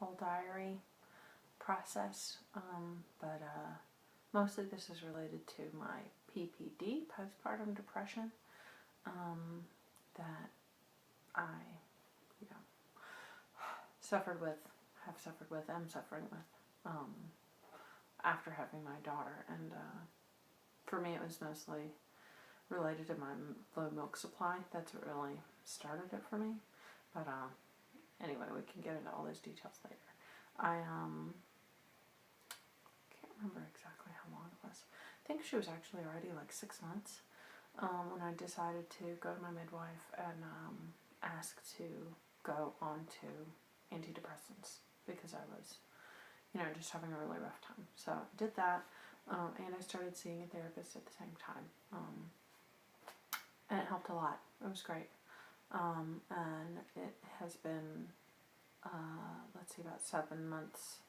whole diary process, but mostly this is related to my PPD, postpartum depression, that I, am suffering with, after having my daughter. And for me, it was mostly related to my low milk supply. That's what really started it for me. But anyway, we can get into all those details later. I can't remember exactly how long it was. I think she was actually already like 6 months when I decided to go to my midwife and ask to go on to antidepressants because I was, just having a really rough time. So I did that, and I started seeing a therapist at the same time, and it helped a lot. It was great, and it has been, about 7 months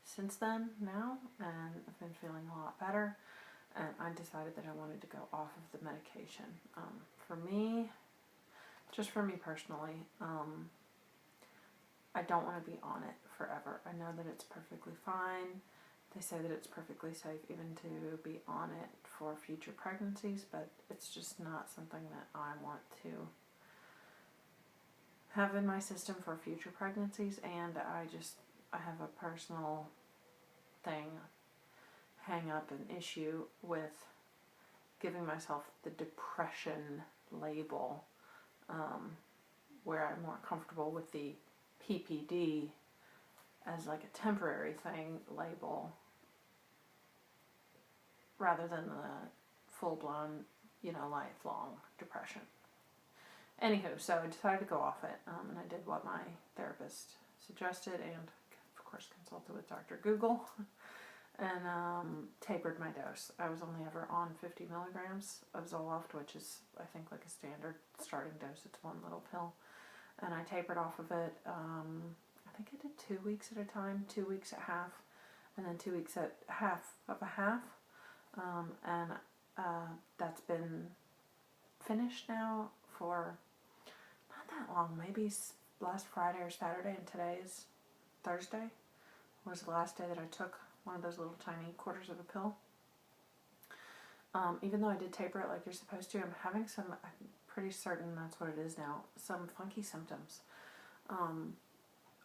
since then now, and I've been feeling a lot better, and I decided that I wanted to go off of the medication. For me, just for me personally, I don't want to be on it forever. I know that it's perfectly fine. They say that it's perfectly safe even to be on it for future pregnancies, but it's just not something that I want to have in my system for future pregnancies, and I have a personal hang up, an issue with giving myself the depression label, where I'm more comfortable with the PPD as like a temporary thing label rather than the full-blown, lifelong depression. Anywho, so I decided to go off it, and I did what my therapist suggested, and of course consulted with Dr. Google, and tapered my dose. I was only ever on 50 milligrams of Zoloft, which is, I think, like a standard starting dose. It's one little pill. And I tapered off of it, I think I did 2 weeks at a time, 2 weeks at half, and then 2 weeks at half of a half. And that's been finished now for not that long, maybe last Friday or Saturday, and today is Thursday, was the last day that I took one of those little tiny quarters of a pill. Even though I did taper it like you're supposed to, I'm having some, I'm pretty certain that's what it is now, some funky symptoms.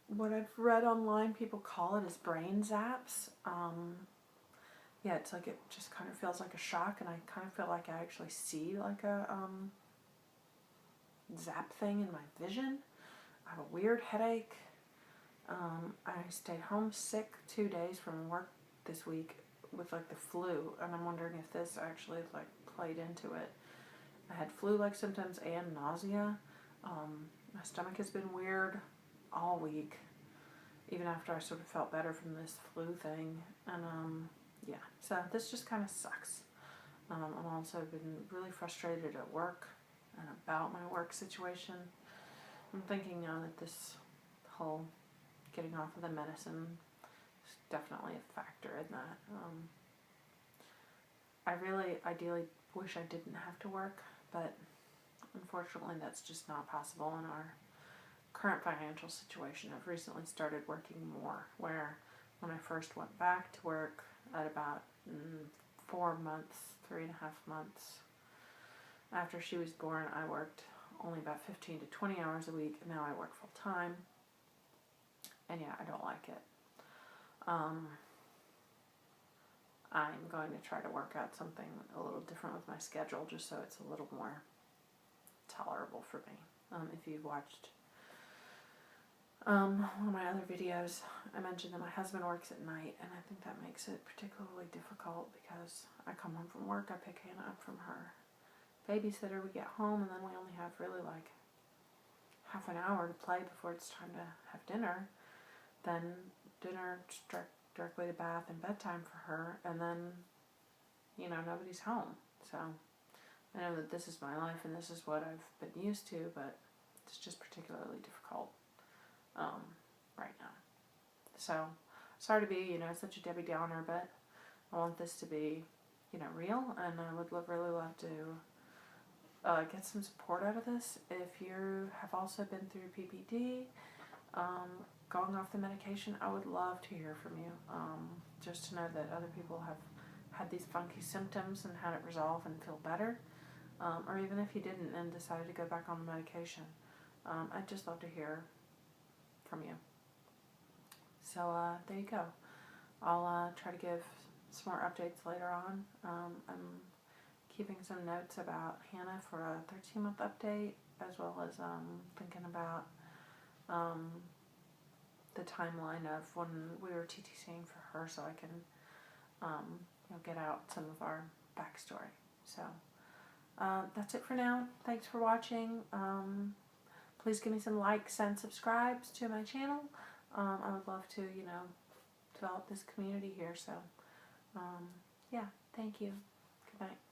What I've read online, people call it is brain zaps. Yeah, it's like it just kind of feels like a shock, and I kind of feel like I actually see like a zap thing in my vision. I have a weird headache. I stayed home sick 2 days from work this week with like the flu, and I'm wondering if this actually like played into it. I had flu-like symptoms and nausea. My stomach has been weird all week, even after I sort of felt better from this flu thing. And yeah, so this just kind of sucks. I've also been really frustrated at work and about my work situation. I'm thinking now that this whole getting off of the medicine is definitely a factor in that. I really ideally wish I didn't have to work, but unfortunately that's just not possible in our current financial situation. I've recently started working more, where when I first went back to work at about 4 months, 3.5 months after she was born, I worked only about 15 to 20 hours a week, and now I work full time. And yeah, I don't like it. I'm going to try to work out something a little different with my schedule, just so it's a little more tolerable for me. If you've watched one of my other videos, I mentioned that my husband works at night, and I think that makes it particularly difficult because I come home from work, I pick Hannah up from her babysitter, we get home, and then we only have really like half an hour to play before it's time to have dinner. Then dinner, directly to bath and bedtime for her, and then, nobody's home. So I know that this is my life and this is what I've been used to, but it's just particularly difficult right now. So sorry to be, such a Debbie Downer, but I want this to be, real, and I would really love to get some support out of this. If you have also been through PPD, going off the medication, I would love to hear from you. Just to know that other people have had these funky symptoms and had it resolve and feel better. Or even if you didn't and decided to go back on the medication. I'd just love to hear from you. So there you go. I'll try to give some more updates later on. I'm keeping some notes about Hannah for a 13-month update, as well as thinking about the timeline of when we were TTCing for her, so I can get out some of our backstory. So that's it for now. Thanks for watching. Please give me some likes and subscribes to my channel. I would love to, develop this community here. So, yeah, thank you. Good night.